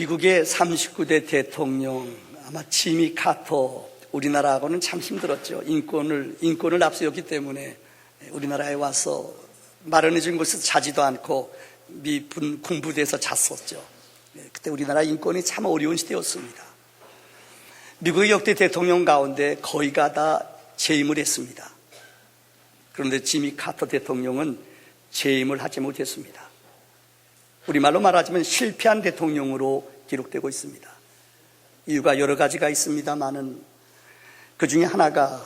미국의 39대 대통령 아마 지미 카터, 우리나라하고는 참 힘들었죠. 인권을 앞세웠기 때문에 우리나라에 와서 마련해 준 곳에서 자지도 않고 미 군부대에서 잤었죠. 그때 우리나라 인권이 참 어려운 시대였습니다. 미국의 역대 대통령 가운데 거의가 다 재임을 했습니다. 그런데 지미 카터 대통령은 재임을 하지 못했습니다. 우리말로 말하자면 실패한 대통령으로 기록되고 있습니다. 이유가 여러 가지가 있습니다만은 그 중에 하나가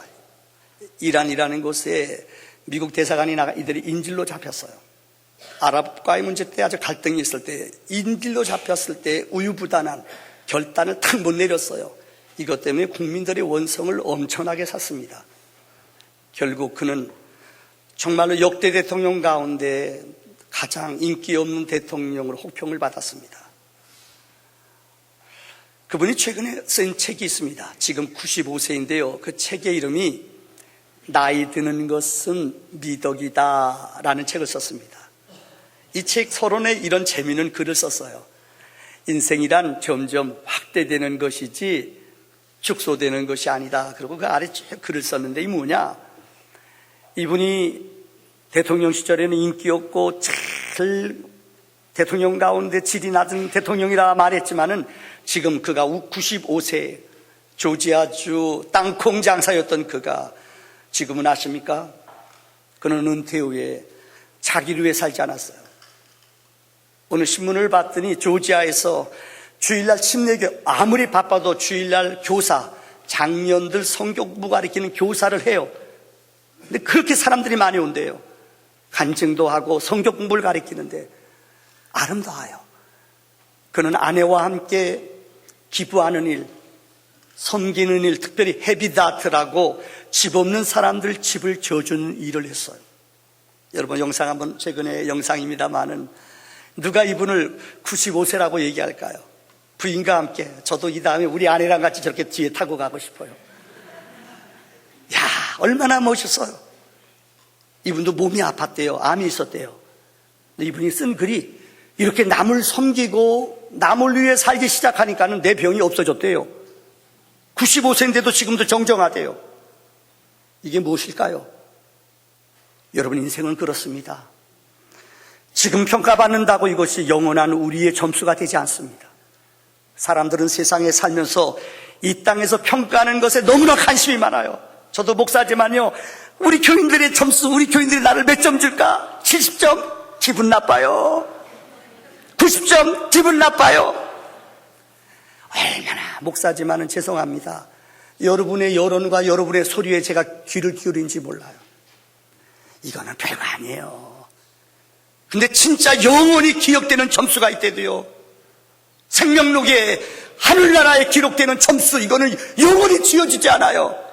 이란이라는 곳에 미국 대사관이 나가 이들이 인질로 잡혔어요. 아랍과의 문제 때 아주 갈등이 있을 때 인질로 잡혔을 때 우유부단한 결단을 탁 못 내렸어요. 이것 때문에 국민들의 원성을 엄청나게 샀습니다. 결국 그는 정말로 역대 대통령 가운데 가장 인기 없는 대통령으로 혹평을 받았습니다. 그분이 최근에 쓴 책이 있습니다. 지금 95세인데요. 그 책의 이름이 나이 드는 것은 미덕이다 라는 책을 썼습니다. 이 책 서론에 이런 재미있는 글을 썼어요. 인생이란 점점 확대되는 것이지 축소되는 것이 아니다. 그리고 그 아래 글을 썼는데 이 뭐냐, 이분이 대통령 시절에는 인기 없고 잘 대통령 가운데 질이 낮은 대통령이라 말했지만은 지금 그가 95세 조지아주 땅콩 장사였던 그가 지금은 아십니까? 그는 은퇴 후에 자기를 위해 살지 않았어요. 오늘 신문을 봤더니 조지아에서 주일날 침례교, 아무리 바빠도 주일날 교사, 장년들 성경 공부 가르치는 교사를 해요. 근데 그렇게 사람들이 많이 온대요. 간증도 하고 성경 공부를 가르치는데 아름다워요. 그는 아내와 함께 기부하는 일, 섬기는 일, 특별히 헤비다트라고 집 없는 사람들 집을 져주는 일을 했어요. 여러분 영상 한번, 최근에 영상입니다만은 누가 이분을 95세라고 얘기할까요? 부인과 함께, 저도 이 다음에 우리 아내랑 같이 저렇게 뒤에 타고 가고 싶어요. 야, 얼마나 멋있어요. 이분도 몸이 아팠대요. 암이 있었대요. 근데 이분이 쓴 글이 이렇게 남을 섬기고 남을 위해 살기 시작하니까는 내 병이 없어졌대요. 95세인데도 지금도 정정하대요. 이게 무엇일까요? 여러분, 인생은 그렇습니다. 지금 평가받는다고 이것이 영원한 우리의 점수가 되지 않습니다. 사람들은 세상에 살면서 이 땅에서 평가하는 것에 너무나 관심이 많아요. 저도 목사지만요, 우리 교인들의 점수, 우리 교인들이 나를 몇 점 줄까? 70점? 기분 나빠요. 90점? 기분 나빠요. 얼마나 목사지만은 죄송합니다. 여러분의 여론과 여러분의 소리에 제가 귀를 기울인지 몰라요. 이거는 별거 아니에요. 근데 진짜 영원히 기억되는 점수가 있대도요. 생명록에 하늘나라에 기록되는 점수, 이거는 영원히 지워지지 않아요.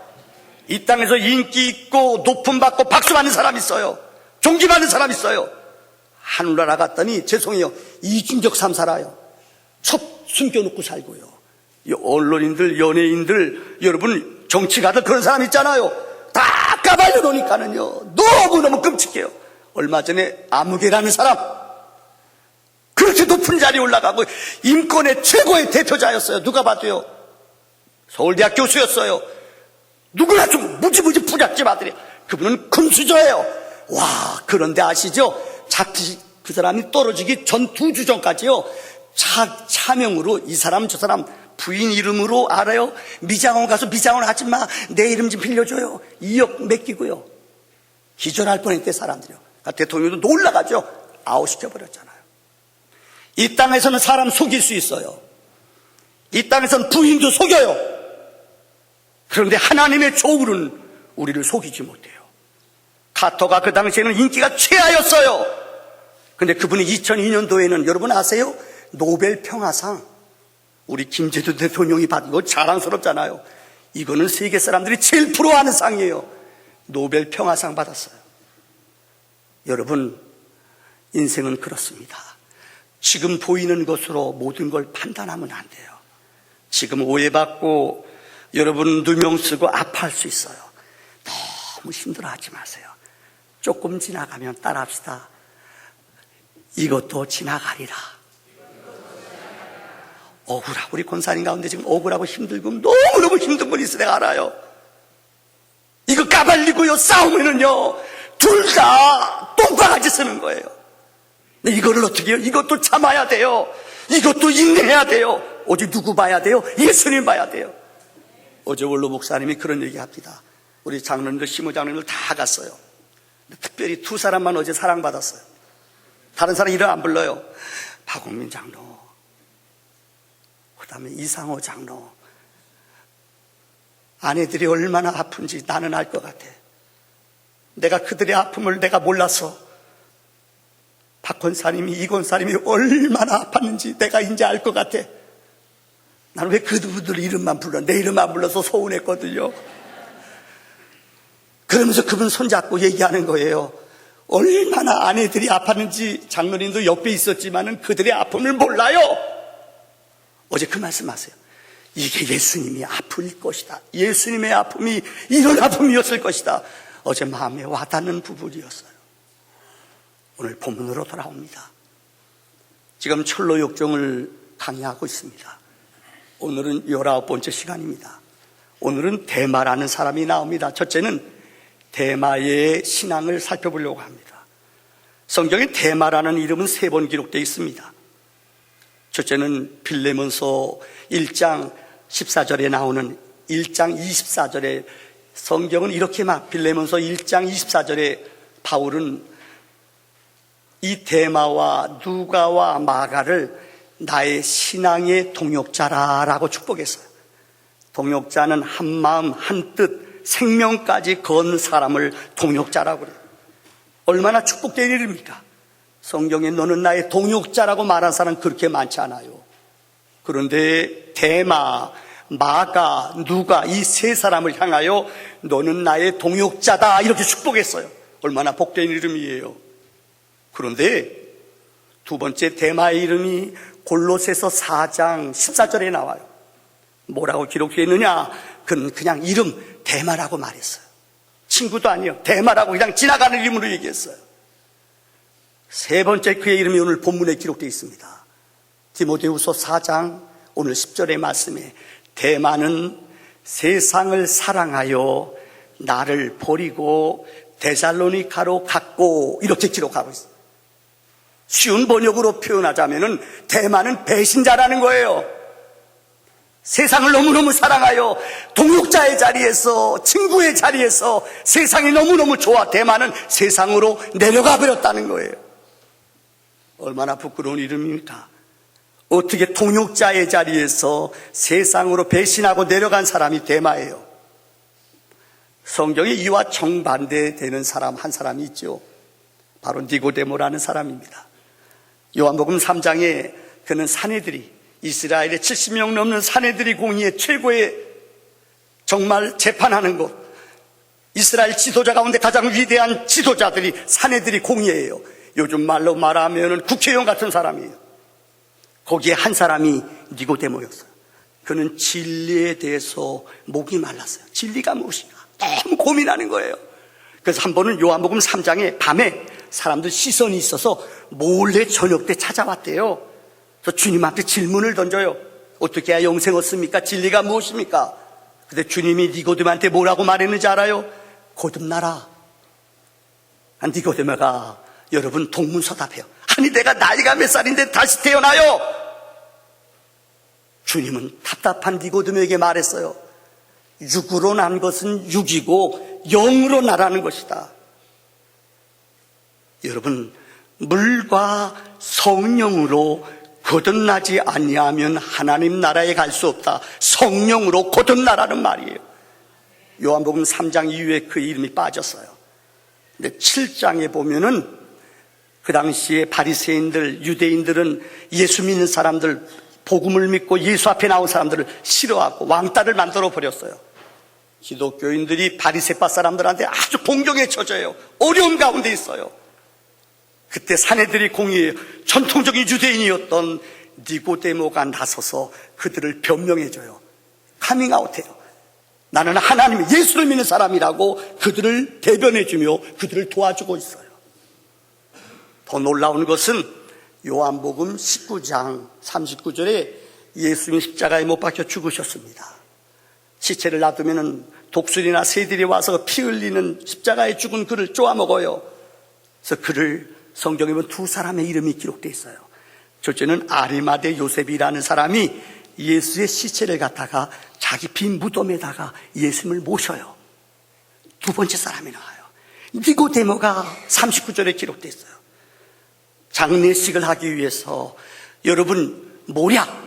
이 땅에서 인기 있고 높음 받고 박수 받는 사람 있어요. 존경받는 사람 있어요. 하늘나라 갔더니 죄송해요, 이중적 삶 살아요. 첩 숨겨놓고 살고요. 언론인들, 연예인들, 여러분 정치가들 그런 사람 있잖아요. 다 까발려 놓으니까는요 너무너무 끔찍해요. 얼마 전에 아무개라는 사람, 그렇게 높은 자리에 올라가고 인권의 최고의 대표자였어요. 누가 봐도요. 서울대학 교수였어요. 누구나 좀 무지무지 부잣집 아들이에요. 그분은 금수저예요. 와, 그런데 아시죠? 그 사람이 떨어지기 전 2주 전까지요, 차명으로 이 사람 저 사람 부인 이름으로 알아요. 미장원 가서 미장원 하지 마, 내 이름 좀 빌려줘요. 2억 맡기고요. 기절할 뻔했대 사람들이요. 그러니까 대통령도 놀라가죠. 아웃시켜버렸잖아요. 이 땅에서는 사람 속일 수 있어요. 이 땅에서는 부인도 속여요. 그런데 하나님의 조울은 우리를 속이지 못해요. 카터가 그 당시에는 인기가 최하였어요. 근데 그분이 2002년도에는 여러분 아세요? 노벨 평화상, 우리 김재두 대통령이 받은 거 자랑스럽잖아요. 이거는 세계 사람들이 제일 부러워하는 상이에요. 노벨 평화상 받았어요. 여러분, 인생은 그렇습니다. 지금 보이는 것으로 모든 걸 판단하면 안 돼요. 지금 오해받고 여러분 누명 쓰고 아파할 수 있어요. 너무 힘들어하지 마세요. 조금 지나가면 따라합시다. 이것도 지나가리라. 억울하고, 우리 권사님 가운데 지금 억울하고 힘들고 너무너무 힘든 분이 있어. 내가 알아요. 이거 까발리고요 싸우면은요 둘 다 똥강아지 쓰는 거예요. 근데 이거를 어떻게 해요? 이것도 참아야 돼요. 이것도 인내해야 돼요. 오직 누구 봐야 돼요? 예수님 봐야 돼요. 어제 원로 목사님이 그런 얘기 합니다. 우리 장로님들, 시모 장로님들 다 갔어요. 특별히 두 사람만 어제 사랑받았어요. 다른 사람 이름 안 불러요. 박홍민 장로, 그 다음에 이상호 장로. 아내들이 얼마나 아픈지 나는 알 것 같아. 내가 그들의 아픔을 내가 몰라서 박 권사님이, 이 권사님이 얼마나 아팠는지 내가 이제 알 것 같아. 나는 왜 그분들 이름만 불러? 내 이름 안 불러서 서운했거든요. 그러면서 그분 손잡고 얘기하는 거예요. 얼마나 아내들이 아팠는지. 장로님도 옆에 있었지만은 그들의 아픔을 몰라요. 어제 그 말씀하세요. 이게 예수님이 아플 것이다. 예수님의 아픔이 이런 아픔이었을 것이다. 어제 마음에 와닿는 부분이었어요. 오늘 본문으로 돌아옵니다. 지금 철로역정을 강의하고 있습니다. 오늘은 19번째 시간입니다. 오늘은 대마라는 사람이 나옵니다. 첫째는 대마의 신앙을 살펴보려고 합니다. 성경에 대마라는 이름은 3번 기록되어 있습니다. 첫째는 빌레몬서 1장 14절에 나오는 1장 24절에 성경은 이렇게 빌레몬서 1장 24절에 바울은 이 대마와 누가와 마가를 나의 신앙의 동역자라고 축복했어요. 동역자는 한 마음 한 뜻 생명까지 건 사람을 동역자라고 그래요. 얼마나 축복된 일입니까? 성경에 너는 나의 동역자라고 말한 사람은 그렇게 많지 않아요. 그런데 대마, 마가, 누가 이 세 사람을 향하여 너는 나의 동역자다 이렇게 축복했어요. 얼마나 복된 이름이에요. 그런데 두 번째 대마의 이름이 골로새서 4장 14절에 나와요. 뭐라고 기록되어 있느냐? 그는 그냥 이름 대마라고 말했어요. 친구도 아니에요. 대마라고 그냥 지나가는 이름으로 얘기했어요. 세 번째 그의 이름이 오늘 본문에 기록되어 있습니다. 디모데후서 4장 오늘 10절의 말씀에 대마는 세상을 사랑하여 나를 버리고 데살로니가로 갔고 이렇게 기록하고 있어요. 쉬운 번역으로 표현하자면은 대마는 배신자라는 거예요. 세상을 너무너무 사랑하여 동역자의 자리에서, 친구의 자리에서 세상이 너무너무 좋아 대마는 세상으로 내려가 버렸다는 거예요. 얼마나 부끄러운 이름입니까? 어떻게 동역자의 자리에서 세상으로 배신하고 내려간 사람이 대마예요. 성경에 이와 정반대되는 사람 한 사람이 있죠. 바로 니고데모라는 사람입니다. 요한복음 3장에 그는 사내들이, 이스라엘의 70명 넘는 사내들이 공의의 최고의 정말 재판하는 곳, 이스라엘 지도자 가운데 가장 위대한 지도자들이, 사내들이 공의해요. 요즘 말로 말하면 국회의원 같은 사람이에요. 거기에 한 사람이 니고데모였어요. 그는 진리에 대해서 목이 말랐어요. 진리가 무엇인가 너무 고민하는 거예요. 그래서 한 번은 요한복음 3장에 밤에 사람들 시선이 있어서 몰래 저녁 때 찾아왔대요. 그래서 주님한테 질문을 던져요. 어떻게 해야 영생 얻습니까? 진리가 무엇입니까? 근데 주님이 니고데모한테 뭐라고 말했는지 알아요? 거듭나라. 니고데모가 여러분 동문서답해요. 아니 내가 나이가 몇 살인데 다시 태어나요? 주님은 답답한 니고데모에게 말했어요. 육으로 난 것은 육이고 영으로 나라는 것이다. 여러분, 물과 성령으로 거듭나지 아니하면 하나님 나라에 갈 수 없다. 성령으로 거듭나라는 말이에요. 요한복음 3장 이후에 그 이름이 빠졌어요. 근데 7장에 보면은 그 당시에 바리새인들, 유대인들은 예수 믿는 사람들, 복음을 믿고 예수 앞에 나온 사람들을 싫어하고 왕따를 만들어 버렸어요. 기독교인들이 바리새파 사람들한테 아주 공경에 처져요. 어려움 가운데 있어요. 그때 사내들이 공의해요. 전통적인 유대인이었던 니고데모가 나서서 그들을 변명해줘요. 카밍아웃해요. 나는 하나님, 예수를 믿는 사람이라고 그들을 대변해주며 그들을 도와주고 있어요. 더 놀라운 것은 요한복음 19장 39절에 예수님이 십자가에 못 박혀 죽으셨습니다. 시체를 놔두면 독수리나 새들이 와서 피 흘리는 십자가에 죽은 그를 쪼아먹어요. 그래서 그를 성경에 보면 두 사람의 이름이 기록되어 있어요. 첫째는 아리마대 요셉이라는 사람이 예수의 시체를 갖다가 자기 빈 무덤에다가 예수님을 모셔요. 두 번째 사람이 나와요. 니고데모가 39절에 기록되어 있어요. 장례식을 하기 위해서 여러분 모략,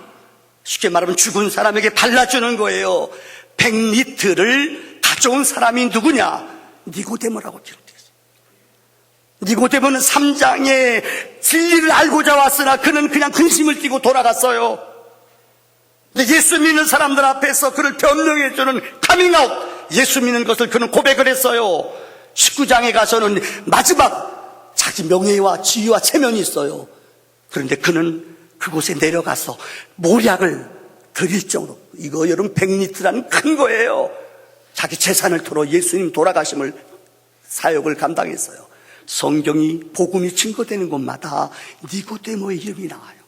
쉽게 말하면 죽은 사람에게 발라주는 거예요. 100리터를 가져온 사람이 누구냐? 니고데모라고 기록되어 있어요. 니고데모는 3장에 진리를 알고자 왔으나 그는 그냥 근심을 띠고 돌아갔어요. 근데 예수 믿는 사람들 앞에서 그를 변명해주는 카밍아웃, 예수 믿는 것을 그는 고백을 했어요. 19장에 가서는 마지막 자기 명예와 지위와 체면이 있어요. 그런데 그는 그곳에 내려가서 모략을 드릴 정도로, 이거 여러분 100리터라는 큰 거예요. 자기 재산을 털어 예수님 돌아가심을 사역을 감당했어요. 성경이 복음이 증거되는 곳마다 니고데모의 이름이 나와요.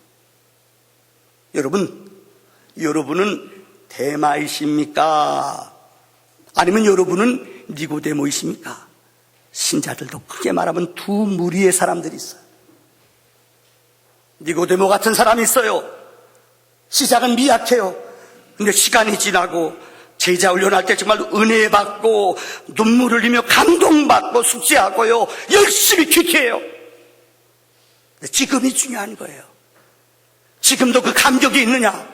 여러분은 데마이십니까? 아니면 여러분은 니고데모이십니까? 신자들도 크게 말하면 두 무리의 사람들이 있어요. 니고데모 같은 사람이 있어요. 시작은 미약해요. 근데 시간이 지나고 제자 훈련할 때 정말 은혜 받고 눈물을 흘리며 감동받고 숙지하고요, 열심히 퀴퀴해요. 지금이 중요한 거예요. 지금도 그 감격이 있느냐?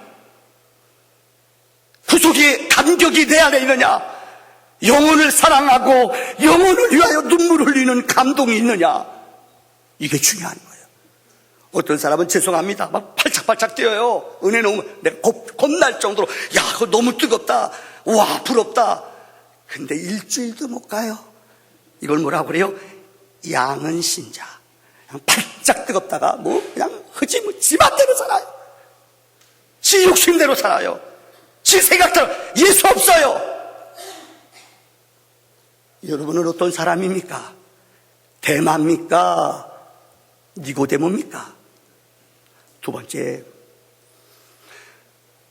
구속의 감격이 내 안에 있느냐? 영혼을 사랑하고 영혼을 위하여 눈물을 흘리는 감동이 있느냐? 이게 중요한 거예요. 어떤 사람은 죄송합니다 막 팔짝팔짝 뛰어요. 은혜 너무 내가 겁날 정도로, 야 그거 너무 뜨겁다, 와 부럽다. 근데 일주일도 못 가요. 이걸 뭐라고 그래요? 양은 신자. 그냥 팔짝 뜨겁다가 그냥 지 맘대로 살아요. 지 욕심대로 살아요. 지 생각대로. 예수 없어요. 여러분은 어떤 사람입니까? 대마입니까? 니고데모입니까? 두 번째,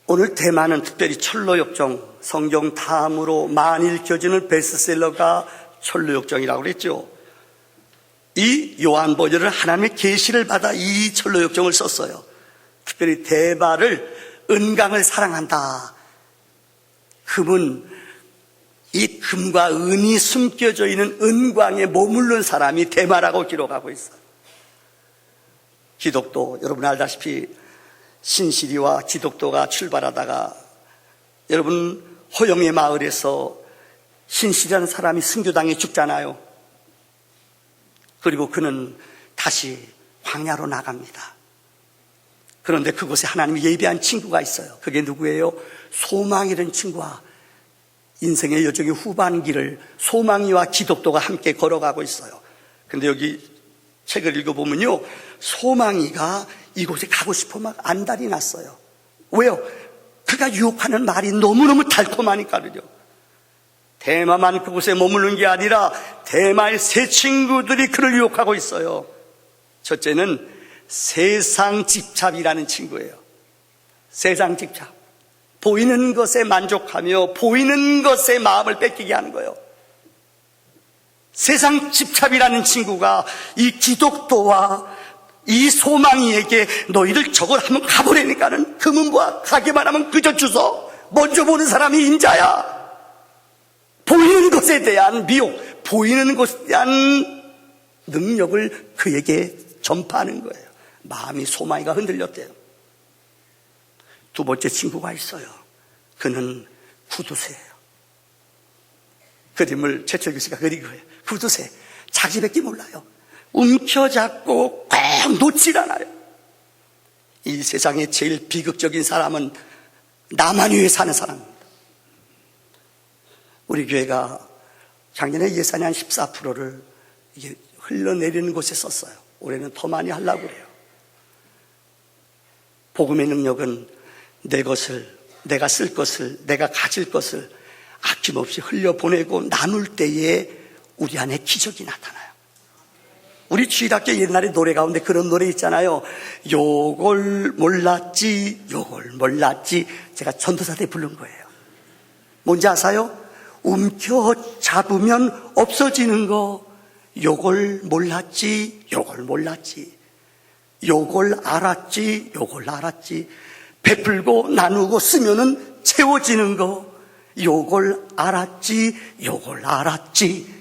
오늘 대마는 특별히 철로역정, 성경 다음으로 많이 읽혀지는 베스트셀러가 철로역정이라고 그랬죠. 이 요한 버전을 하나님의 계시를 받아 이 철로역정을 썼어요. 특별히 대마를, 은강을 사랑한다. 금은, 이 금과 은이 숨겨져 있는 은광에 머무른 사람이 대마라고 기록하고 있어요. 기독도, 여러분 알다시피 신시리와 기독도가 출발하다가 여러분 호영의 마을에서 신시리라는 사람이 순교당해 죽잖아요. 그리고 그는 다시 광야로 나갑니다. 그런데 그곳에 하나님이 예비한 친구가 있어요. 그게 누구예요? 소망이라는 친구와 인생의 여정의 후반기를 소망이와 기독도가 함께 걸어가고 있어요. 근데 여기 책을 읽어보면요, 소망이가 이곳에 가고 싶어 막 안달이 났어요. 왜요? 그가 유혹하는 말이 너무너무 달콤하니까요. 대마만 그곳에 머무는 게 아니라 대마의 세 친구들이 그를 유혹하고 있어요. 첫째는 세상 집착이라는 친구예요. 세상 집착. 보이는 것에 만족하며 보이는 것에 마음을 뺏기게 하는 거예요. 세상 집착이라는 친구가 이 기독도와 이 소망이에게 너희들 저걸 한번 가보라니까는, 금은 뭐야, 가게만 하면 그저 주소, 먼저 보는 사람이 인자야. 보이는 것에 대한 미혹, 보이는 것에 대한 능력을 그에게 전파하는 거예요. 마음이, 소망이가 흔들렸대요. 두 번째 친구가 있어요. 그는 구두쇠예요. 그림을 최철규 씨가 그린 거예요. 구두쇠. 자기밖에 몰라요. 움켜잡고 꼭 놓질 않아요. 이 세상에 제일 비극적인 사람은 나만 위해 사는 사람입니다. 우리 교회가 작년에 예산이 한 14%를 이게 흘러내리는 곳에 썼어요. 올해는 더 많이 하려고 그래요. 복음의 능력은 내 것을, 내가 쓸 것을, 내가 가질 것을 아낌없이 흘려보내고 나눌 때에 우리 안에 기적이 나타나요. 우리 주일학교 옛날에 노래 가운데 그런 노래 있잖아요. 요걸 몰랐지, 요걸 몰랐지. 제가 전도사 때 부른 거예요. 뭔지 아세요? 움켜 잡으면 없어지는 거. 요걸 몰랐지, 요걸 몰랐지. 요걸 알았지, 요걸 알았지. 베풀고 나누고 쓰면은 채워지는 거. 요걸 알았지, 요걸 알았지.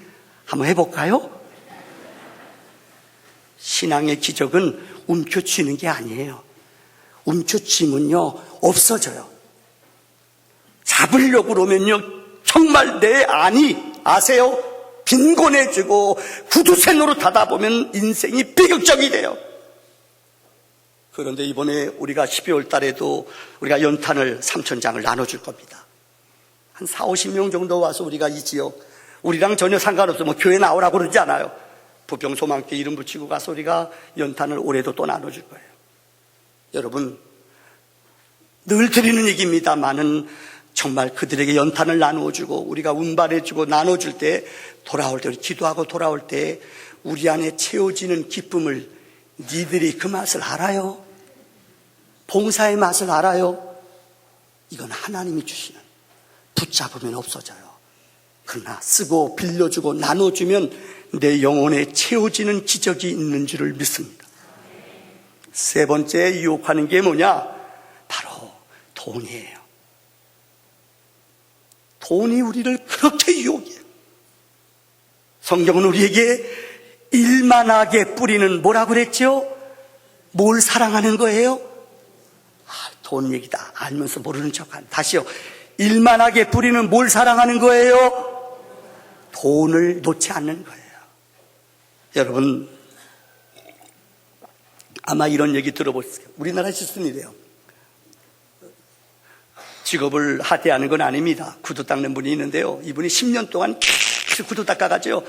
한번 해볼까요? 신앙의 기적은 움켜쥐는 게 아니에요. 움켜쥐면요 없어져요. 잡으려고 그러면요 정말 내 안이 아세요? 빈곤해지고 구두쇠 노릇하다 보면 인생이 비극적이 돼요. 그런데 이번에 우리가 12월 달에도 우리가 연탄을 3,000장을 나눠줄 겁니다. 한 4, 50명 정도 와서 우리가 이 지역, 우리랑 전혀 상관없어. 뭐 교회 나오라고 그러지 않아요. 부평소망교회 이름 붙이고 가서 우리가 연탄을 올해도 또 나눠줄 거예요. 여러분, 늘 드리는 얘기입니다만은 정말 그들에게 연탄을 나누어주고 우리가 운반해주고 나눠줄 때 돌아올 때, 우리 기도하고 돌아올 때 우리 안에 채워지는 기쁨을 니들이 그 맛을 알아요? 봉사의 맛을 알아요? 이건 하나님이 주시는, 붙잡으면 없어져요. 그러나 쓰고 빌려주고 나눠주면 내 영혼에 채워지는 기적이 있는 줄을 믿습니다. 세 번째 유혹하는 게 뭐냐? 바로 돈이에요. 돈이 우리를 그렇게 유혹해요. 성경은 우리에게 일만하게 뿌리는 뭐라고 그랬죠? 뭘 사랑하는 거예요? 돈 얘기다 알면서 모르는 척한. 다시요. 일만하게 뿌리는 뭘 사랑하는 거예요? 돈을 놓지 않는 거예요. 여러분, 아마 이런 얘기 들어보세요. 우리나라 시스템이래요. 직업을 하대하는 건 아닙니다. 구두 닦는 분이 있는데요. 이분이 10년 동안 계속 구두 닦아가지고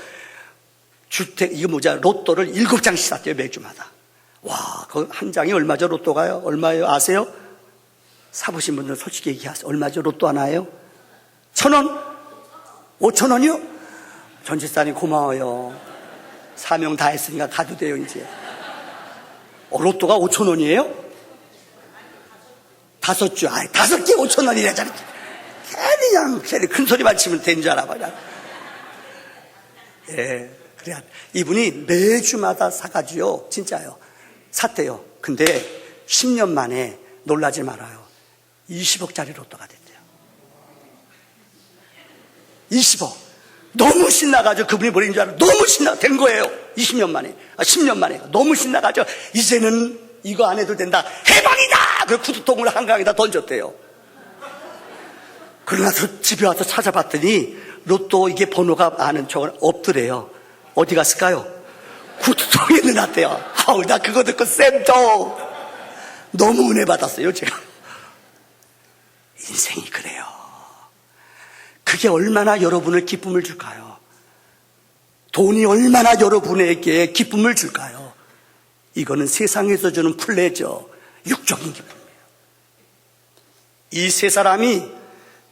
주택, 이거 뭐냐, 로또를 7장씩 샀대요, 매주마다. 와, 그 한 장이 얼마죠, 로또가요? 얼마예요? 아세요? 사보신 분들 솔직히 얘기하세요. 얼마죠, 로또 하나예요? 1,000원? 5,000원이요? 전집사님 고마워요. 사명 다 했으니까 가도 돼요, 이제. 로또가 5,000원이에요? 5주, 5개 5,000원이래잖아. 괜히 큰 소리만 치면 된 줄 알아, 그냥. 예, 그래야. 이분이 매주마다 사가지요, 진짜요. 샀대요. 근데 10년 만에 놀라지 말아요. 20억짜리 로또가 됐대요. 20억. 너무 신나가지고 그분이 버린 줄 알아. 너무 된 거예요. 20년 만에. 10년 만에. 너무 신나가지고 이제는 이거 안 해도 된다. 해방이다! 그 구두통을 한강에다 던졌대요. 그러고 나서 집에 와서 찾아봤더니 로또 이게 번호가 아는 척은 없더래요. 어디 갔을까요? 구두통에 넣어놨대요. 아우, 나 그거 듣고 쌤도 너무 은혜 받았어요, 제가. 인생이 그래요. 그게 얼마나 여러분을 기쁨을 줄까요? 돈이 얼마나 여러분에게 기쁨을 줄까요? 이거는 세상에서 주는 플레저, 육적인 기쁨이에요. 이 세 사람이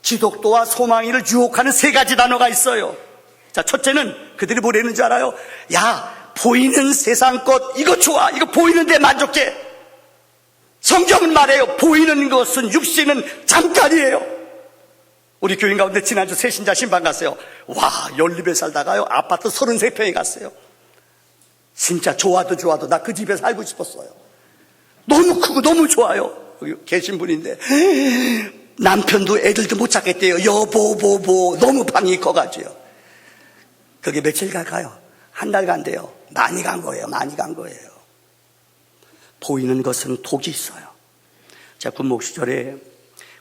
기독도와 소망이를 유혹하는 세 가지 단어가 있어요. 자, 첫째는 그들이 뭐라는 줄 알아요? 야, 보이는 세상 것, 이거 좋아. 이거 보이는데 만족해. 성경은 말해요. 보이는 것은 육신은 잠깐이에요. 우리 교인 가운데 지난주 새신자 신방 갔어요. 와, 연립에 살다가요, 아파트 33평에 갔어요. 진짜 좋아도 나 그 집에 살고 싶었어요. 너무 크고 너무 좋아요. 여기 계신 분인데 남편도 애들도 못 찾겠대요. 여보 너무 방이 커가지고요. 그게 며칠 갈까요? 한 달 간대요. 많이 간 거예요. 보이는 것은 독이 있어요. 제가 군목 시절에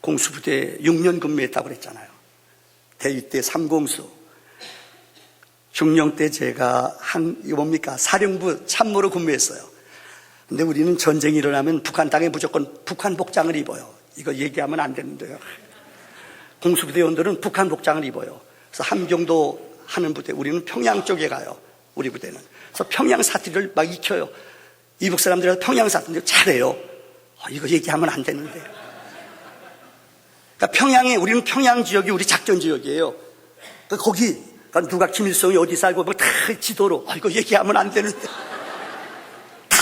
공수부대 6년 근무했다고 그랬잖아요. 대위 때 3공수. 중령 때 제가 사령부 참모로 근무했어요. 근데 우리는 전쟁이 일어나면 북한 땅에 무조건 북한 복장을 입어요. 이거 얘기하면 안 되는데요. 공수부대 원들은 북한 복장을 입어요. 그래서 함경도 하는 부대, 우리는 평양 쪽에 가요. 우리 부대는. 그래서 평양 사투리를 막 익혀요. 이북 사람들은 평양 사투리 잘해요. 이거 얘기하면 안 되는데. 그러니까 우리는 평양 지역이 우리 작전 지역이에요. 그러니까 거기 그러니까 누가 김일성이 어디 살고 뭐 다 지도로 이거 얘기하면 안 되는데 다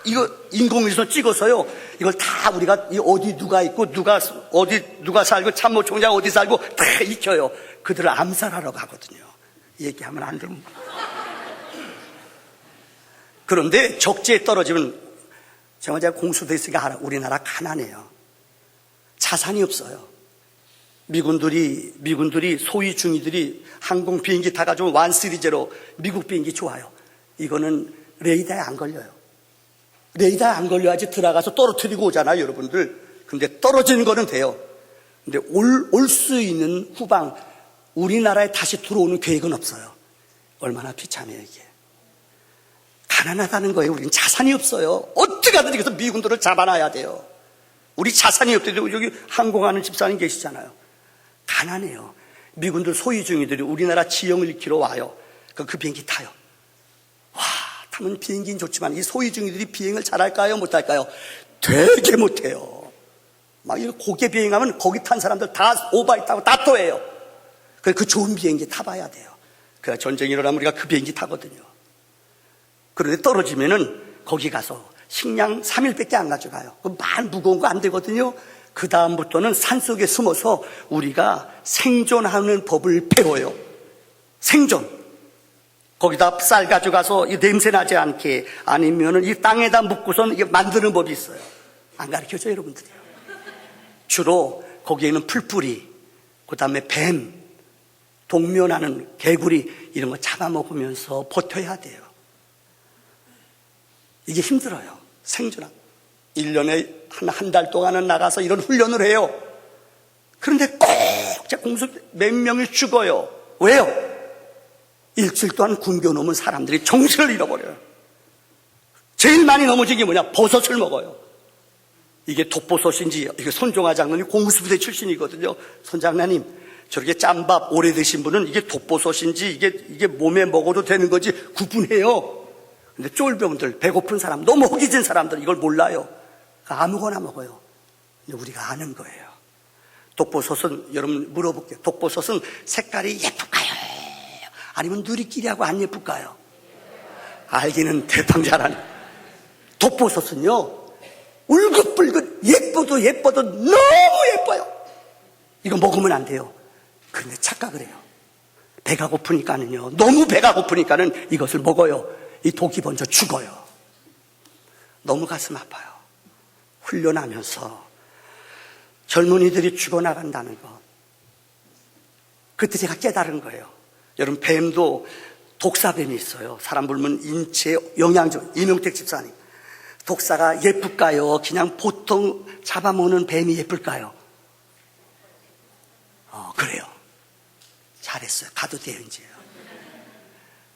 이거 인공위성 찍어서요. 이걸 다 우리가 어디 누가 있고 누가 살고 참모총장 어디 살고 다 익혀요. 그들을 암살하러 가거든요. 얘기하면 안 됩니다. 그런데 적지에 떨어지면 제가 공수됐으니까 알아. 우리나라 가난해요. 자산이 없어요. 미군들이 소위 중위들이 항공 비행기 타가지고 완 시리즈로 미국 비행기 좋아요. 이거는 레이더에 안 걸려요. 레이더에 안 걸려야지 들어가서 떨어뜨리고 오잖아요, 여러분들. 근데 떨어지는 거는 돼요. 근데 올 수 있는 후방, 우리나라에 다시 들어오는 계획은 없어요. 얼마나 비참해요, 이게. 가난하다는 거예요. 우리는 자산이 없어요. 어떻게 하든 여기서 미군들을 잡아놔야 돼요. 우리 자산이 없대도 여기 항공하는 집사님 계시잖아요. 가난해요. 미군들 소위 중위들이 우리나라 지형을 익히러 와요. 그 비행기 타요. 와, 타면 비행기는 좋지만 이 소위 중위들이 비행을 잘할까요? 못할까요? 되게 못해요. 막 이거 고개 비행하면 거기 탄 사람들 다 오바이 타고 다 또해요. 그 좋은 비행기 타봐야 돼요. 그 전쟁이 일어나면 우리가 그 비행기 타거든요. 그런데 떨어지면은 거기 가서 식량 3일밖에 안 가져가요. 말 무거운 거 안 되거든요. 그 다음부터는 산속에 숨어서 우리가 생존하는 법을 배워요. 생존. 거기다 쌀 가져가서 이 냄새 나지 않게, 아니면은 이 땅에다 묻고선 이게 만드는 법이 있어요. 안 가르쳐줘요, 여러분들이요. 주로 거기에는 풀뿌리, 그 다음에 뱀, 동면하는 개구리 이런 거 잡아먹으면서 버텨야 돼요. 이게 힘들어요. 생존하고. 1년에 한 달 동안은 나가서 이런 훈련을 해요. 그런데 꼭 공수 몇 명이 죽어요. 왜요? 일주일 동안 굶겨놓으면 사람들이 정신을 잃어버려요. 제일 많이 넘어진 게 뭐냐? 버섯을 먹어요. 이게 독버섯인지, 이게 손종아 장로님 공수부대 출신이거든요. 손장로님, 저렇게 짬밥 오래 드신 분은 이게 독버섯인지 이게 몸에 먹어도 되는 건지 구분해요. 근데 쫄병들, 배고픈 사람, 너무 허기진 사람들 이걸 몰라요. 아무거나 먹어요. 근데 우리가 아는 거예요. 독버섯은, 여러분 물어볼게요. 독버섯은 색깔이 예쁠까요? 아니면 누리끼리하고 안 예쁠까요? 알기는 대빵 잘하네. 독버섯은요, 울긋불긋 예뻐도 너무 예뻐요. 이거 먹으면 안 돼요. 그런데 착각을 해요. 배가 고프니까는요, 너무 배가 고프니까는 이것을 먹어요. 이 독이 먼저 죽어요. 너무 가슴 아파요. 훈련하면서 젊은이들이 죽어나간다는 거. 그때 제가 깨달은 거예요. 여러분, 뱀도 독사뱀이 있어요. 사람 물면 인체에 영양적. 이명택 집사님, 독사가 예쁠까요? 그냥 보통 잡아먹는 뱀이 예쁠까요? 그래요. 잘했어요. 가도 돼요, 이제.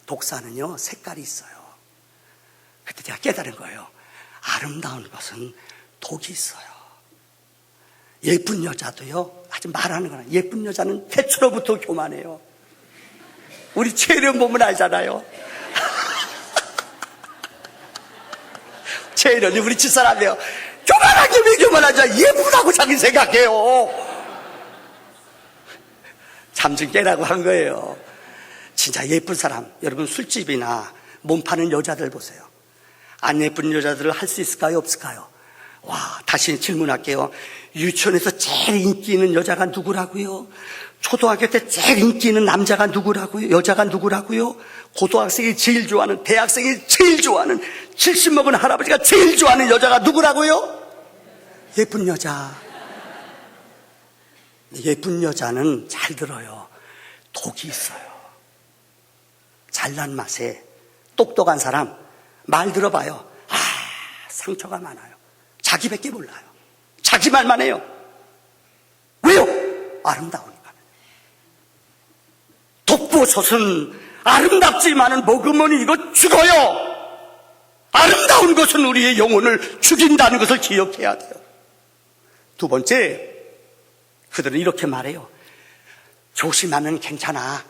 독사는요, 색깔이 있어요. 그때 제가 깨달은 거예요. 아름다운 것은 독이 있어요. 예쁜 여자도요, 아주 말하는 거나, 예쁜 여자는 태초로부터 교만해요. 우리 최혜련 보면 알잖아요. 최혜련이 우리 집사람이에요. 교만하게 왜 교만하죠? 예쁘다고 자기 생각해요. 잠 좀 깨라고 한 거예요. 진짜 예쁜 사람, 여러분 술집이나 몸 파는 여자들 보세요. 안 예쁜 여자들을 할 수 있을까요? 없을까요? 와, 다시 질문할게요. 유치원에서 제일 인기 있는 여자가 누구라고요? 초등학교 때 제일 인기 있는 남자가 누구라고요? 여자가 누구라고요? 고등학생이 제일 좋아하는, 대학생이 제일 좋아하는, 70 먹은 할아버지가 제일 좋아하는 여자가 누구라고요? 예쁜 여자. 예쁜 여자는 잘 들어요. 독이 있어요. 잘난 맛에 똑똑한 사람 말 들어봐요. 상처가 많아요. 자기밖에 몰라요. 자기 말만 해요. 왜요? 아름다우니까. 독버섯은 아름답지만은 먹으면 이거 죽어요. 아름다운 것은 우리의 영혼을 죽인다는 것을 기억해야 돼요. 두 번째, 그들은 이렇게 말해요. 조심하면 괜찮아.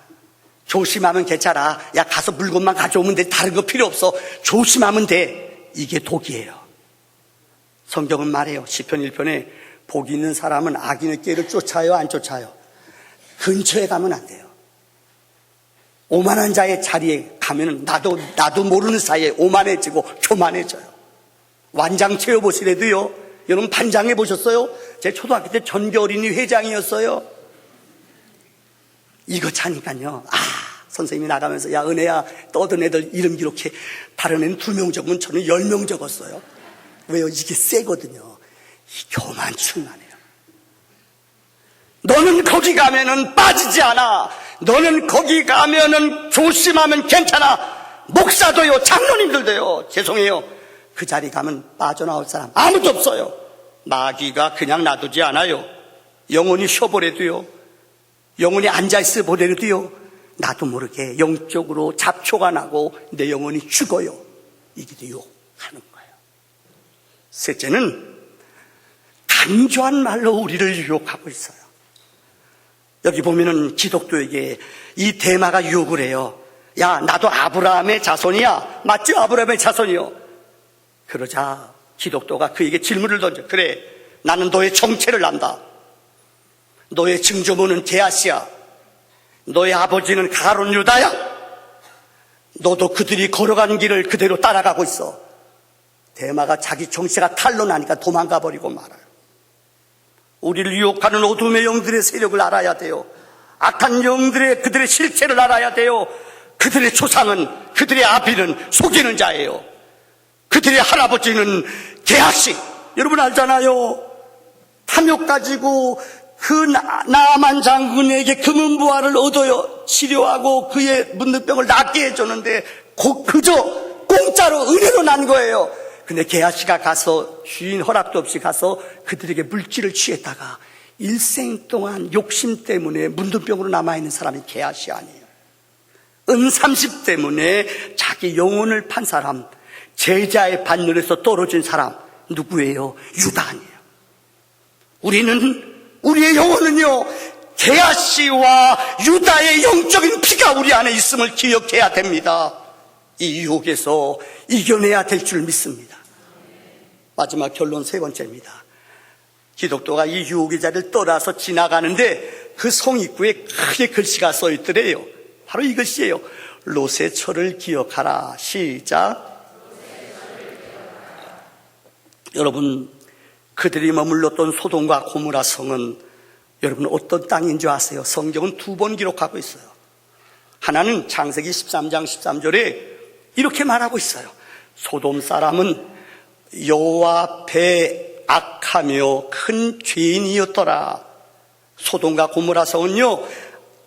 조심하면 괜찮아. 야, 가서 물건만 가져오면 돼. 다른 거 필요 없어. 조심하면 돼. 이게 독이에요. 성경은 말해요. 시편 1편에 복 있는 사람은 악인의 꾀를 쫓아요, 안 쫓아요? 근처에 가면 안 돼요. 오만한 자의 자리에 가면은 나도 모르는 사이에 오만해지고 교만해져요. 완장 채워보시래도요, 여러분 반장해 보셨어요? 제 초등학교 때 전교 어린이 회장이었어요. 이거 차니까요, 선생님이 나가면서, 야, 은혜야, 떠든 애들 이름 기록해. 다른 애는 2명 적으면 저는 10명 적었어요. 왜요? 이게 세거든요. 이 교만 충만해요. 너는 거기 가면은 빠지지 않아. 너는 거기 가면은 조심하면 괜찮아. 목사도요, 장로님들도요, 죄송해요. 그 자리 가면 빠져나올 사람 아무도 없어요. 마귀가 그냥 놔두지 않아요. 영혼이 쉬어보래도요, 영혼이 앉아있어 보래도요, 나도 모르게 영적으로 잡초가 나고 내 영혼이 죽어요. 이게 유혹하는 거예요. 셋째는 간교한 말로 우리를 유혹하고 있어요. 여기 보면은 기독교에게 이 대마가 유혹을 해요. 야, 나도 아브라함의 자손이야. 맞죠? 아브라함의 자손이요. 그러자 기독교가 그에게 질문을 던져. 그래, 나는 너의 정체를 안다. 너의 증조부는 게하시야. 너의 아버지는 가룟 유다야. 너도 그들이 걸어가는 길을 그대로 따라가고 있어. 대마가 자기 정체가 탄로나니까 도망가 버리고 말아요. 우리를 유혹하는 어둠의 영들의 세력을 알아야 돼요. 악한 영들의 그들의 실체를 알아야 돼요. 그들의 조상은, 그들의 아비는 속이는 자예요. 그들의 할아버지는 게하시. 여러분 알잖아요. 탐욕 가지고 그 나만 장군에게 금은보화를 얻어요. 치료하고 그의 문득병을 낫게 해줬는데 그저 공짜로 은혜로 난 거예요. 근데 게하시가 가서 주인 허락도 없이 가서 그들에게 물질을 취했다가 일생 동안 욕심 때문에 문둥병으로 남아있는 사람이 게하시 아니에요. 은삼십 때문에 자기 영혼을 판 사람, 제자의 반열에서 떨어진 사람 누구예요? 유다 아니에요. 우리의 영혼은요, 게하시와 유다의 영적인 피가 우리 안에 있음을 기억해야 됩니다. 이 유혹에서 이겨내야 될 줄 믿습니다. 마지막 결론 세 번째입니다. 기독교가 이 유혹의 자리를 떠나서 지나가는데 그 성 입구에 크게 글씨가 써 있더래요. 바로 이것이에요. 롯의 철을 기억하라. 시작. 여러분, 그들이 머물렀던 소돔과 고모라 성은 여러분 어떤 땅인 줄 아세요? 성경은 2번 기록하고 있어요. 하나는 창세기 13장 13절에 이렇게 말하고 있어요. 소돔 사람은 여호와 앞에 악하며 큰 죄인이었더라. 소돔과 고모라 성은요,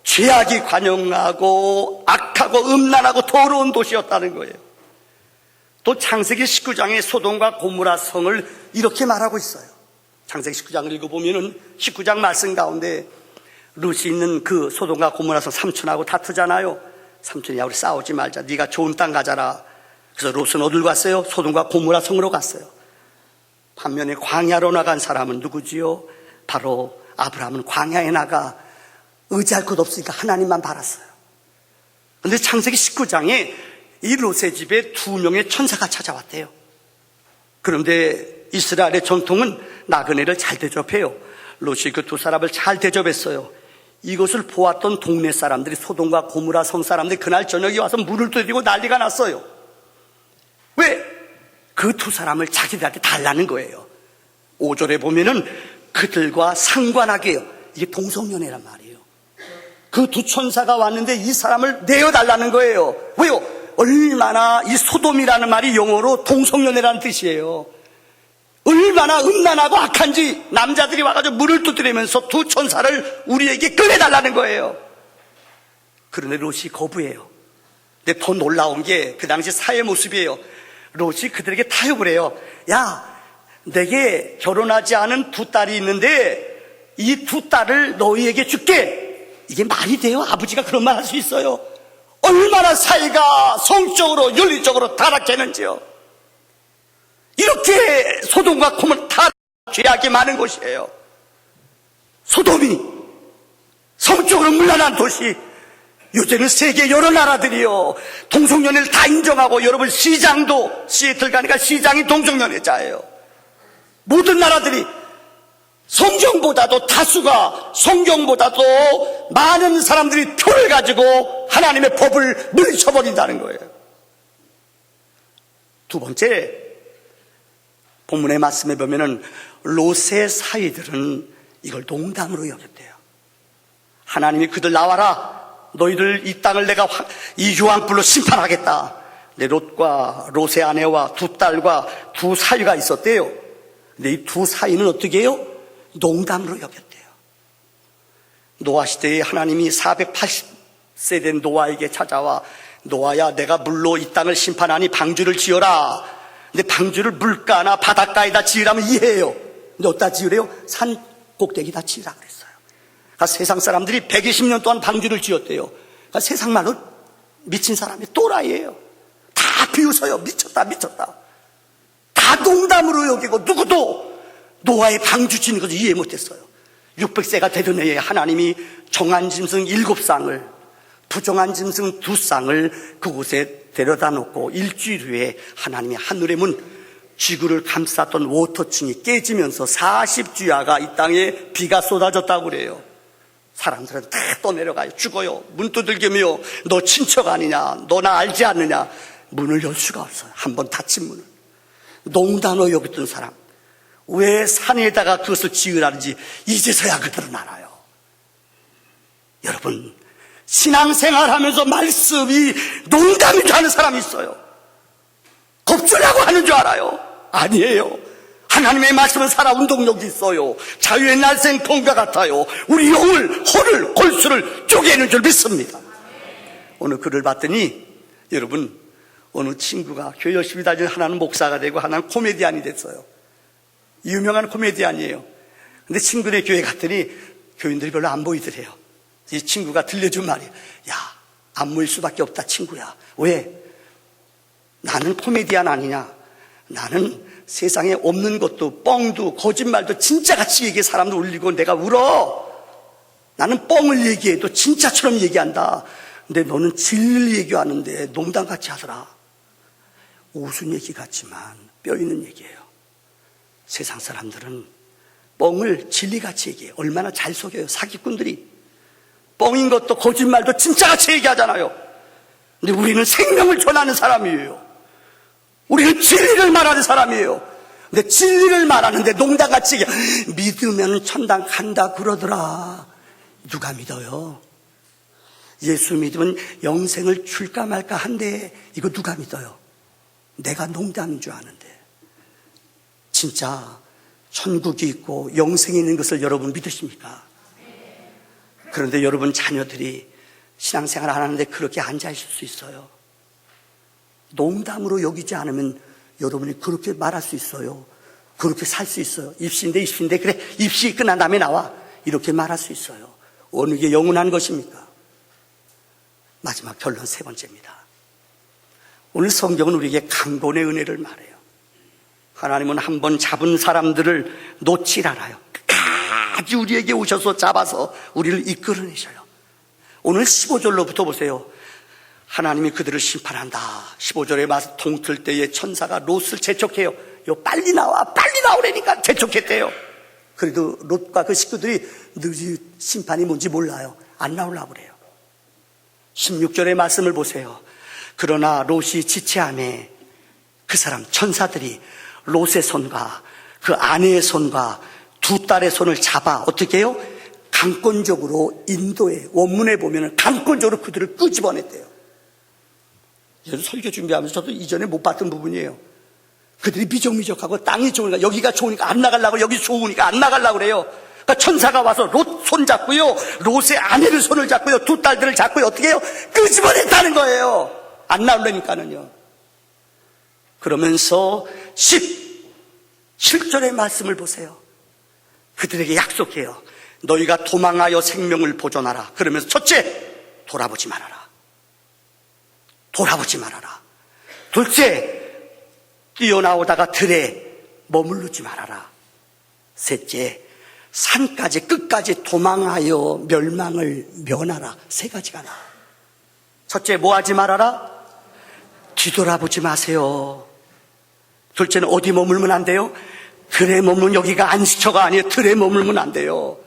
죄악이 관영하고 악하고 음란하고 더러운 도시였다는 거예요. 또 창세기 19장에 소돔과 고모라 성을 이렇게 말하고 있어요. 창세기 19장을 읽어보면은 19장 말씀 가운데 룻이 있는 그 소돔과 고모라 성 삼촌하고 다투잖아요. 삼촌이, 야, 우리 싸우지 말자. 네가 좋은 땅 가자라. 그래서 롯은 어디로 갔어요? 소돔과 고모라 성으로 갔어요. 반면에 광야로 나간 사람은 누구지요? 바로 아브라함은 광야에 나가 의지할 것 없으니까 하나님만 바랐어요. 그런데 창세기 19장에 이 롯의 집에 2명의 천사가 찾아왔대요. 그런데 이스라엘의 전통은 나그네를 잘 대접해요. 롯이 그 2 사람을 잘 대접했어요. 이것을 보았던 동네 사람들이, 소돔과 고모라 성 사람들이 그날 저녁에 와서 물을 떠들고 난리가 났어요. 왜? 그 2 사람을 자기들한테 달라는 거예요. 5절에 보면은 그들과 상관하게요. 이게 동성연애란 말이에요. 그 2 천사가 왔는데 이 사람을 내어달라는 거예요. 왜요? 얼마나 이 소돔이라는 말이 영어로 동성연애라는 뜻이에요. 얼마나 음란하고 악한지 남자들이 와가지고 물을 두드리면서 2 천사를 우리에게 끌어달라는 거예요. 그런데 롯이 거부해요. 근데 더 놀라운 게 그 당시 사회 모습이에요. 롯이 그들에게 타협을 해요. 야, 내게 결혼하지 않은 2 딸이 있는데 이 2 딸을 너희에게 줄게. 이게 말이 돼요? 아버지가 그런 말 할 수 있어요? 얼마나 사이가 성적으로 윤리적으로 타락했는지요. 이렇게 소돔과 고모라 죄악이 많은 곳이에요. 소돔이 성적으로 문란한 도시. 요새는 세계 여러 나라들이요, 동성연애를 다 인정하고, 여러분 시장도, 시애틀 가니까 시장이 동성연애자예요. 모든 나라들이 성경보다도 다수가, 성경보다도 많은 사람들이 표를 가지고 하나님의 법을 물리쳐버린다는 거예요. 두 번째, 본문의 말씀에 보면은 롯의 사위들은 이걸 농담으로 여겼대요. 하나님이 그들 나와라, 너희들 이 땅을 내가 이 유황불로 심판하겠다. 근데 롯과 롯의 아내와 두 딸과 두 사위가 있었대요. 근데 이 두 사위는 어떻게 해요? 농담으로 여겼대요. 노아 시대에 하나님이 480세 된 노아에게 찾아와, 노아야, 내가 물로 이 땅을 심판하니 방주를 지어라. 근데 방주를 물가나 바닷가에다 지으라면 이해해요. 근데 어디다 지으래요? 산 꼭대기다 지으라 그랬어요. 그러니까 세상 사람들이 120년 동안 방주를 지었대요. 그러니까 세상 말로 미친 사람이 또라이예요. 다 비웃어요. 미쳤다. 다 농담으로 여기고 누구도 노아의 방주 짓는 것을 이해 못했어요. 600세가 되던 해에 하나님이 정한 짐승 7쌍을, 부정한 짐승 2쌍을 그곳에 데려다 놓고 일주일 후에 하나님이 하늘의 문, 지구를 감쌌던 워터층이 깨지면서 40주야가 이 땅에 비가 쏟아졌다고 그래요. 사람들은 다 떠내려가요. 죽어요. 문 두들기며 너 친척 아니냐, 너 나 알지 않느냐. 문을 열 수가 없어요. 한번 닫힌 문을. 농담으로 여겼던 사람, 왜 산에다가 그것을 지으라는지 이제서야 그들은 알아요. 여러분, 신앙생활하면서 말씀이 농담인 줄 아는 사람이 있어요. 겁주려고 하는 줄 알아요. 아니에요. 하나님의 말씀은 살아온 동력이 있어요. 자유의 날생 봄과 같아요. 우리 영을, 혼을, 골수를 쪼개는 줄 믿습니다. 오늘 글을 봤더니 여러분, 어느 친구가 교회 열심히 다니는 하나는 목사가 되고 하나는 코미디언이 됐어요. 유명한 코미디언이에요. 근데 친구네 교회 갔더니 교인들이 별로 안 보이더래요. 이 친구가 들려준 말이, 야, 안 모일 수밖에 없다 친구야. 왜? 나는 코미디언 아니냐. 나는 세상에 없는 것도 뻥도 거짓말도 진짜같이 얘기해 사람들 울리고 내가 울어. 나는 뻥을 얘기해도 진짜처럼 얘기한다. 근데 너는 진리를 얘기하는데 농담같이 하더라. 웃은 얘기 같지만 뼈 있는 얘기예요. 세상 사람들은 뻥을 진리같이 얘기해요. 얼마나 잘 속여요. 사기꾼들이 뻥인 것도 거짓말도 진짜같이 얘기하잖아요. 근데 우리는 생명을 전하는 사람이에요. 우리는 진리를 말하는 사람이에요. 근데 진리를 말하는데 농담같이 얘기해. 믿으면 천당 간다 그러더라. 누가 믿어요? 예수 믿으면 영생을 줄까 말까 한데 이거 누가 믿어요? 내가 농담인 줄 아는데. 진짜 천국이 있고 영생이 있는 것을 여러분 믿으십니까? 그런데 여러분 자녀들이 신앙생활 안 하는데 그렇게 앉아있을 수 있어요. 농담으로 여기지 않으면 여러분이 그렇게 말할 수 있어요. 그렇게 살 수 있어요. 입시인데 그래 입시 끝난 다음에 나와 이렇게 말할 수 있어요. 어느 게 영원한 것입니까? 마지막 결론 세 번째입니다. 오늘 성경은 우리에게 강권의 은혜를 말해요. 하나님은 한번 잡은 사람들을 놓질 않아요. 끝까지 우리에게 오셔서 잡아서 우리를 이끌어내셔요. 오늘 15절로부터 보세요. 하나님이 그들을 심판한다. 15절에 와서 동틀 때에 천사가 롯을 재촉해요. 빨리 나오라니까 재촉했대요. 그래도 롯과 그 식구들이 늘 심판이 뭔지 몰라요. 안 나오려고 그래요. 16절의 말씀을 보세요. 그러나 롯이 지체함에 그 사람 천사들이 롯의 손과 그 아내의 손과 두 딸의 손을 잡아 어떻게 해요? 강권적으로 인도해. 원문에 보면 강권적으로 그들을 끄집어냈대요. 저도 설교 준비하면서 저도 이전에 못 봤던 부분이에요. 그들이 미적미적하고 땅이 좋으니까 여기가 좋으니까 안 나가려고, 여기 좋으니까 안 나가려고 그래요. 그러니까 천사가 와서 롯 손 잡고요, 롯의 아내를 손을 잡고요, 두 딸들을 잡고요, 어떻게 해요? 끄집어냈다는 거예요. 안 나오려니까는요. 그러면서 17절의 말씀을 보세요. 그들에게 약속해요. 너희가 도망하여 생명을 보존하라. 그러면서 첫째, 돌아보지 말아라. 둘째, 뛰어나오다가 들에 머무르지 말아라. 셋째, 산까지 끝까지 도망하여 멸망을 면하라. 세 가지가 나와. 첫째, 뭐 하지 말아라? 뒤돌아보지 마세요. 둘째는 어디 머물면 안 돼요? 들에 머물면, 여기가 안식처가 아니에요. 들에 머물면 안 돼요.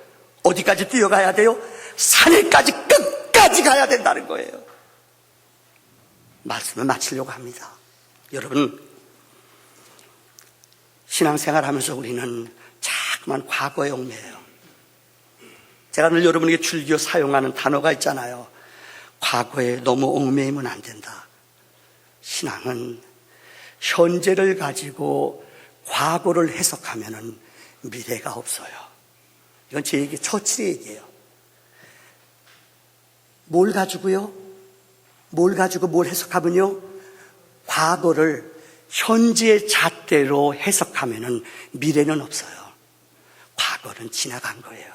어디까지 뛰어가야 돼요? 산에까지 끝까지 가야 된다는 거예요. 말씀을 마치려고 합니다. 여러분, 신앙생활 하면서 우리는 자꾸만 과거에 얽매여요. 제가 늘 여러분에게 즐겨 사용하는 단어가 있잖아요. 과거에 너무 얽매이면 안 된다. 신앙은 현재를 가지고 과거를 해석하면 미래가 없어요. 이건 제 얘기, 처칠의 얘기예요. 뭘 가지고요? 뭘 가지고 뭘 해석하면요? 과거를 현재의 잣대로 해석하면 미래는 없어요. 과거는 지나간 거예요.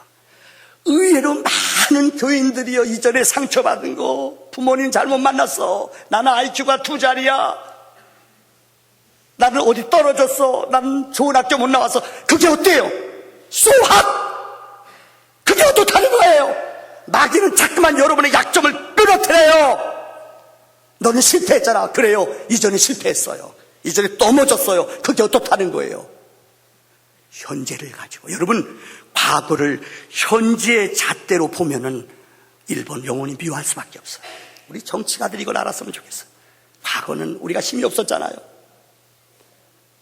의외로 많은 교인들이요, 이전에 상처받은 거, 부모님 잘못 만났어, 나는 IQ가 2자리야, 나는 어디 떨어졌어, 나는 좋은 학교 못 나와서, 그게 어때요? So what? 그게 어떻다는 거예요? 마귀는 자꾸만 여러분의 약점을 끌어들여요. 너는 실패했잖아. 그래요, 이전에 실패했어요, 이전에 넘어졌어요. 그게 어떻다는 거예요? 현재를 가지고, 여러분, 과거를 현재의 잣대로 보면은 일본 영혼이 미워할 수밖에 없어요. 우리 정치가들이 이걸 알았으면 좋겠어요. 과거는 우리가 힘이 없었잖아요.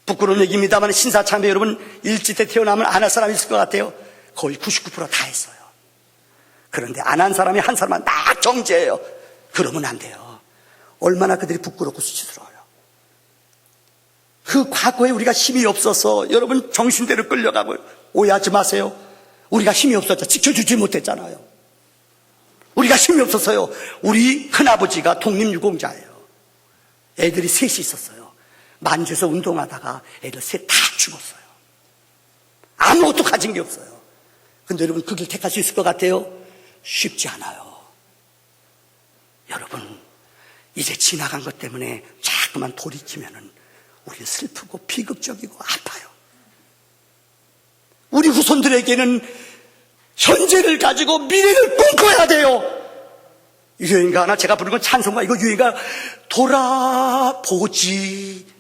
부끄러운 얘기입니다만 신사참배 여러분, 일찍 때 태어나면 안 할 사람이 있을 것 같아요. 거의 99% 다 했어요. 그런데 안 한 사람이 한 사람만 딱 정죄해요. 그러면 안 돼요. 얼마나 그들이 부끄럽고 수치스러워요. 그 과거에 우리가 힘이 없어서 여러분 정신대로 끌려가고, 오해하지 마세요. 우리가 힘이 없었죠. 지켜주지 못했잖아요. 우리가 힘이 없었어요. 우리 큰아버지가 독립유공자예요. 애들이 셋이 있었어요. 만주에서 운동하다가 애들 셋 다 죽었어요. 아무것도 가진 게 없어요. 근데 여러분, 그 길 택할 수 있을 것 같아요? 쉽지 않아요. 여러분, 이제 지나간 것 때문에 자꾸만 돌이키면은 우리는 슬프고 비극적이고 아파요. 우리 후손들에게는 현재를 가지고 미래를 꿈꿔야 돼요. 유행가 하나, 제가 부르는 건 찬송가, 이거 유행가, 돌아보지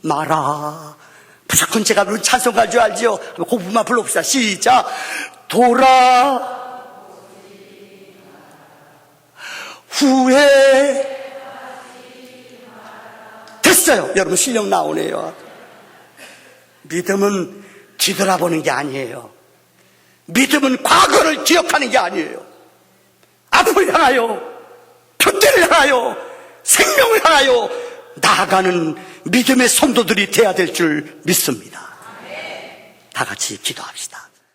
마라. 무조건 제가 부르는 찬송가일 줄 알지요? 그 부분만 불러봅시다. 시작. 후회. 됐어요. 여러분, 실력 나오네요. 믿음은 뒤돌아보는 게 아니에요. 믿음은 과거를 기억하는 게 아니에요. 앞을 향하여, 표대를 향하여, 생명을 향하여 나아가는 믿음의 성도들이 돼야 될 줄 믿습니다. 다 같이 기도합시다.